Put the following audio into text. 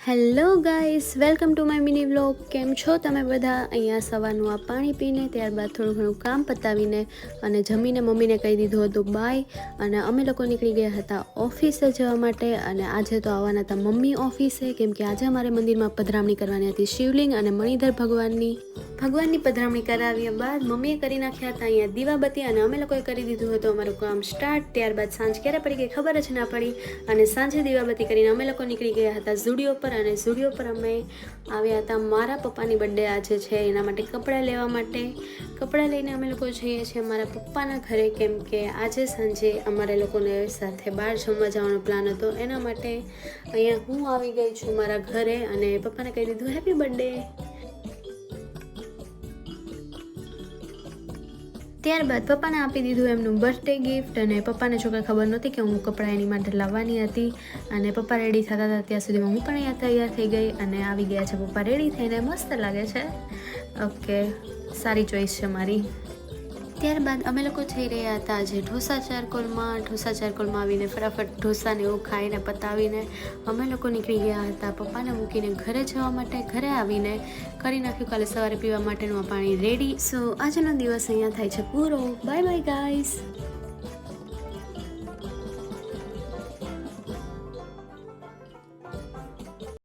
Hello guys, welcome to my mini vlog. કેમ છો તમે બધા? અહીંયા સવારનું આ પાણી પીને ત્યારબાદ થોડું ઘણું કામ પતાવીને અને જમીને મમ્મીને કહી દીધું હતું બાય. અને અમે લોકો નીકળી ગયા હતા ઓફિસે જવા માટે. અને આજે તો આવવાના હતા મમ્મી ઓફિસે, કેમ કે આજે અમારે મંદિરમાં પધરામણી કરવાની હતી શિવલિંગ અને મણિધર ભગવાનની પધરામણી કરાવ્યા બાદ મમ્મીએ કરી નાખ્યા હતા અહીંયા દીવાબત્તી અને અમે લોકોએ કરી દીધું હતું અમારું કામ સ્ટાર્ટ. ત્યારબાદ સાંજ ક્યારે પડી ગઈ ખબર જ ના પડી અને સાંજે દીવાબત્તી કરીને અમે લોકો નીકળી ગયા હતા ઝુડિયો પર. અને ઝુડિયો પર અમે આવ્યા હતા મારા પપ્પાની બર્થડે આજે છે એના માટે કપડાં લેવા માટે. કપડાં લઈને અમે લોકો જઈએ છીએ મારા પપ્પાના ઘરે, કેમ કે આજે સાંજે અમારે લોકોને સાથે બહાર જમવા જવાનો પ્લાન હતો. એના માટે અહીંયા હું આવી ગઈ છું મારા ઘરે અને પપ્પાને કહી દીધું હેપી બર્થડે. ત્યારબાદ પપ્પાને આપી દીધું એમનું બર્થડે ગિફ્ટ. અને પપ્પાને જો કંઈ ખબર નહોતી કે હું કપડાં એની માટે લાવવાની હતી. અને પપ્પા રેડી થતા હતા ત્યાં સુધીમાં હું પણ અહીંયા તૈયાર થઈ ગઈ અને આવી ગયા છે પપ્પા રેડી થઈને. મસ્ત લાગે છે. ઓકે, સારી ચોઈસ છે મારી. ત્યારબાદ અમે લોકો જઈ રહ્યા હતા આજે ઢોસા ચારકોલમાં. ઢોસા ચારકોલમાં આવીને ફટાફટ ઢોસાને એવું ખાઈને પતાવીને અમે લોકો નીકળી ગયા હતા પપ્પાને મૂકીને ઘરે જવા માટે. ઘરે આવીને કરી નાખ્યું કાલે સવારે પીવા માટેનું પાણી રેડી. સો આજનો દિવસ અહીંયા થાય છે પૂરો. Bye bye guys.